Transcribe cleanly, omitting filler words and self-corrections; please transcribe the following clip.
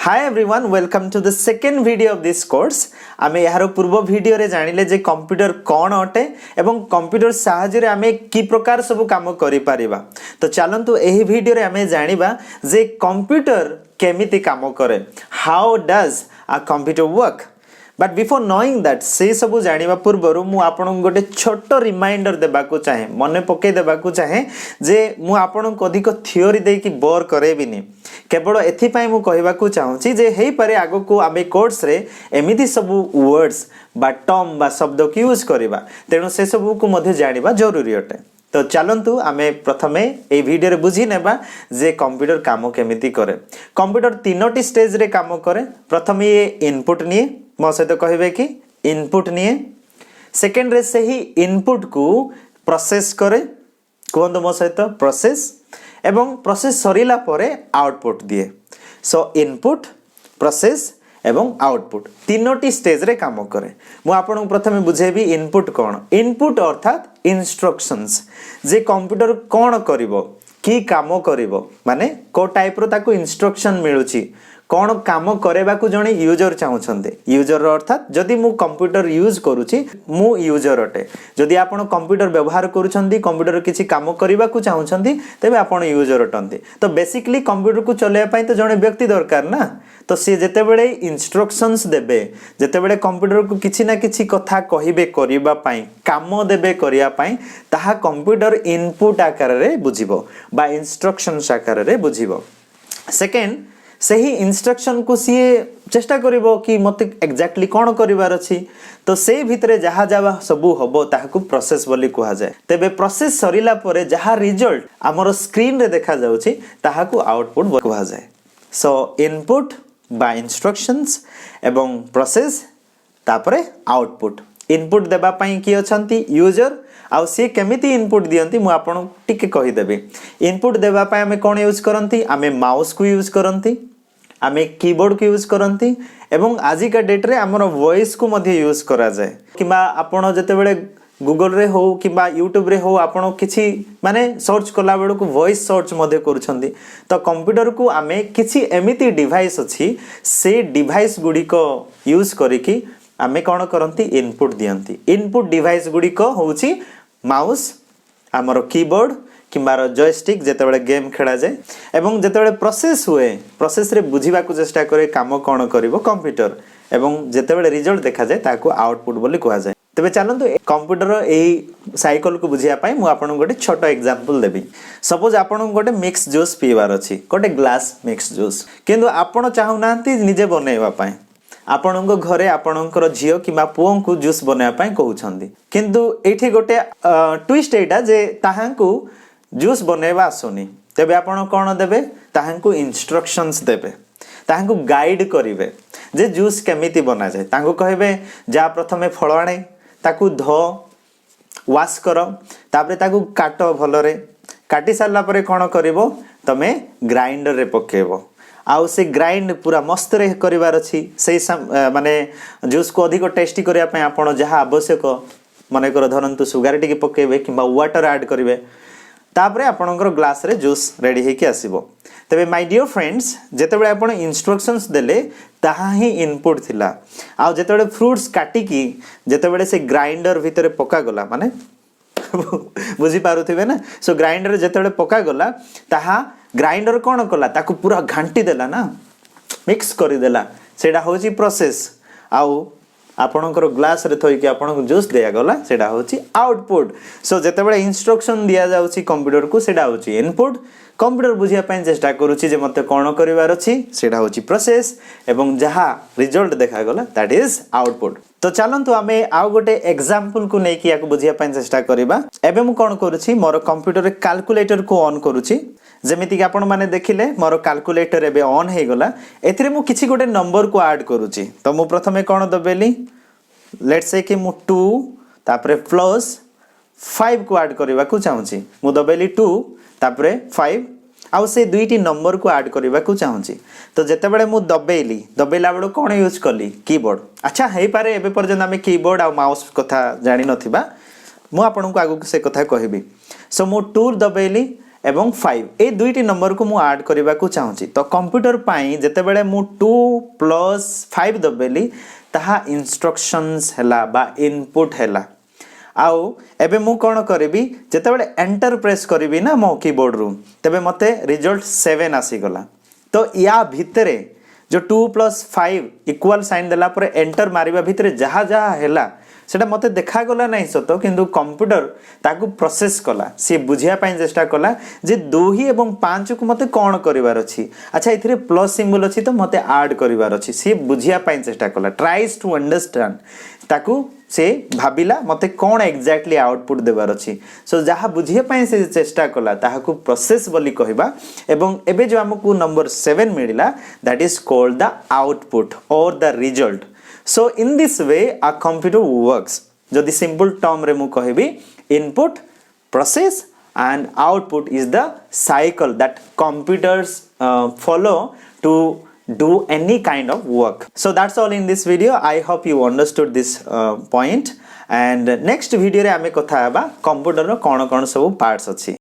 Hi everyone, welcome to the second video of this course. आमे यार पूर्व video रे जानिले जे कंप्यूटर कोन अटे एवं कंप्यूटर साहाय्य रे आमे की प्रकार सब काम करि परिबा। तो चलंतु एही वीडियो रे आमे जानिबा जे कंप्यूटर केमिति काम करे। How does a computer work? But before knowing that से सब जानिबा पूर्वरु मु आपन गोटे छोटो रिमाइंडर देबाकू चाहे मने पके देबाकू चाहे जे मु आपन को अधिक थ्योरी दे कि बोर करेबिनी केवल एथि पई मु कहबाकू चाहूची जे हेई पारे आगो को आमे कोर्स रे एमिति सब वर्ड्स बा टर्म बा शब्द को यूज करबा तेनु से सब को मध्ये जानिबा जरूरी अटे। तो चलंतु आमे प्रथमे ए वीडियो रे बुझी नेबा जे कंप्यूटर काम केमिति करे। कंप्यूटर तीनोटी स्टेज रे काम करे। प्रथमे ये इनपुट निये मो सहित कहबे कि इनपुट निये। सेकेंड रे से ही इनपुट को प्रोसेस करे कोन मो सहित प्रोसेस एवं प्रोसेस सरीला परे आउटपुट दिए। सो इनपुट प्रोसेस एवं आउटपुट तीनोटी स्टेज रे काम करे। मु आपन प्रथमे बुझेबी इनपुट कोन। इनपुट अर्थात इंस्ट्रक्शंस जे कंप्यूटर कोन करिवो की काम करिवो माने को टाइप रो ताको इंस्ट्रक्शन मिलुची कोन काम करेबा को जणे यूजर चाहुछन्ते। यूजर अर्थात जदि मु कंप्यूटर यूज करूची मु यूजर अटे। जदि आपण कंप्यूटर व्यवहार करूछन्ती कंप्यूटर किछि काम करिबा को चाहुछन्ती तबे आपण यूजर अटन्ते। तो बेसिकली कंप्यूटर को चलेया पई तो जणे व्यक्ति दरकार ना। तो से जेते बेले इंस्ट्रक्शंस देबे जेते बेले कंप्यूटर को किछि ना किछि कथा कहिबे करिबा पई काम देबे करिया पई ताहा कंप्यूटर इनपुट आकार रे बुझिबो बा इंस्ट्रक्शंस आकार रे बुझिबो। सेकेंड सही इंस्ट्रक्शन को सी चेष्टा करिवो कि मते एक्जेक्टली कोन करिवार अछि। तो से भितरे जहा जावा सबु हबो ताहाकू प्रोसेस बोली कुहा जाय। तबे प्रोसेस सरीला परे जहा रिजल्ट हमर स्क्रीन रे देखा जाउछि ताहाकू आउटपुट कुहा जाय। सो इनपुट बा इंस्ट्रक्शंस एवं प्रोसेस तापरे आउटपुट। इनपुट देबा पई की अछंती यूजर आउ सी केमिति इनपुट दियंती मु आपन टिके कहि देबे। इनपुट देबा पई हमें कोन यूज करंती हमें माउस को यूज करंती हमें कीबोर्ड को यूज करंती एवं आजि का डेट रे हमर वॉइस को मध्ये यूज करा जाय। किबा आपन जते बेले गूगल रे हो किबा यूट्यूब रे हो आपन किछि माने सर्च कला बेल को वॉइस सर्च मध्ये करूछंती। तो कंप्यूटर को हमें किछि एमिति डिवाइस अछि से डिवाइस गुडी को यूज करिकि आमे कोन करंती इनपुट दियंती। इनपुट डिवाइस गुडी को होउची माउस हमर कीबोर्ड किंबा जॉयस्टिक जेते बेले गेम खेला जाय एवं जेते बेले प्रोसेस हुए प्रोसेस रे बुझिबा को चेष्टा करे काम कोन करिवो कंप्यूटर एवं जेते बेले रिजल्ट देखा जाय ताको आउटपुट बोली कुहा जाय। तबे चलंतु कंप्यूटर एई साइकिल को बुझिया पई मु आपन गोटे छोटो एग्जांपल देबी। सपोज आपन गोटे मिक्स जूस पीवार अछि गोटे ग्लास मिक्स जूस किंतु आपन चाहू नांती निजे बनेवा पई आपणको घरे आपणकर झियो किबा पुओं को जूस बनाया पई कहउछंदी किंतु एठी गोटे ट्विस्ट एटा जे ताहांकू जूस बनेवा आसुनी। तबे आपण कोन देबे ताहांकू इंस्ट्रक्शंस देबे ताहांकू गाइड करिवे जे जूस केमिति बना जाय। तांकू कहबे जा प्रथमे फळ आणे ताकू धो वाश करो तापरे ताकू काटो भलरे काटी सारला परे कोन करिवो तमे ग्राइंडर रे पकेबो आउ से ग्राइंड पूरा मस्त रे करिवार अछि। से माने जूस को अधिक टेस्टी करिया पय आपण जहा आवश्यक माने कर धरंतु सुगार टिके पकेबे किबा वाटर ऐड करिवे तापरे आपणकर ग्लास रे जूस रेडी हेकि आसीबो। तबे माय डियर फ्रेंड्स जेते बेले आपण इंस्ट्रक्शंस देले ताहा ही इनपुट थिला आ जेते बेले फ्रूट्स काटी की जेते बेले से ग्राइंडर भितरे पका गला माने बुझी पारुथिबे ना। सो ग्राइंडर जेते बेले पका गला ताहा ग्राइंडर कोन कला ताकू पूरा घांटी देला ना मिक्स करि देला सेडा होची प्रोसेस आउ आपणकर ग्लास रे थई कि आपन जूस देया गला सेडा होची आउटपुट। सो जेते बेले इंस्ट्रक्शन दिया जाउची कंप्यूटर को सेडा होची इनपुट। कंप्यूटर बुझिया पई चेष्टा करूची जे मते कोन करिवार अछि सेडा होची प्रोसेस एवं जहा रिजल्ट देखा गला दैट इज आउटपुट। तो चलंतु आमे आउ गोटे एग्जांपल को नै कि याको बुझिया पई चेष्टा करिबा। एबे मु कोन करूची मोर कंप्यूटर रे कैलकुलेटर को ऑन करूची जेमिति कि आपण माने देखिले मोर कैलकुलेटर एबे ऑन हे गला। एथिरे मु किछि गोटे नंबर को ऐड करूची। तो मु प्रथमे कोन दबेली लेट्स से कि मु 2 तापरे प्लस 5 को ऐड करबा को चाहूची मु दबेली 2 तापरे 5 आउ से दुईटी नंबर को ऐड करबा को चाहूची। तो जेते बेले मु दबेला बेलो कोन यूज करली कीबोर्ड। अच्छा हेई पारे एबे पर्यंत हमें कीबोर्ड आ माउस कथा जानि नथिबा मु आपन को आगु से कथा कहबी। सो मु 2 दबेली एवं 5 ए दुईटी नंबर को मु ऐड करबा को चाहूची तो कंप्यूटर पाई जेते बेले मु 2 + 5 दबेली ताहा इंस्ट्रक्शंस हैला बा इनपुट हैला आउ एबे मु कोन करबी जेते बेले एंटर प्रेस करबी ना मो कीबोर्ड रु तबे मते रिजल्ट 7 आसी गला तो या भितरे जो 2 + 5 इक्वल साइन देला पर एंटर मारिबा भितरे जहा जहा हैला सेटा मते देखा गला नहीं सत किंतु कंप्यूटर ताकू प्रोसेस कला सी बुझिया पाई चेष्टा कला जे 2 एवं 5 को मते कोन करिवार अछि अच्छा इथिरे प्लस सिंबल अछि तो मते ऐड करिवार अछि सी बुझिया पाई चेष्टा कला ट्राइज टू अंडरस्टैंड ताकू से भाबिला मते कोन एग्जैक्टली आउटपुट देबार अछि सो जहा बुझिया पाई से चेष्टा कला ताहाकू प्रोसेस बोली कहबा एवं एबे जो हमकू नंबर 7 मिलिला that is called the output or the result so in this way a computer works jodi simple term re mu kahibi input process and output is the cycle that computers follow to do any kind of work so that's all in this video I hope you understood this point and next video re ame kotha haba computer ro kon kon sabu parts achi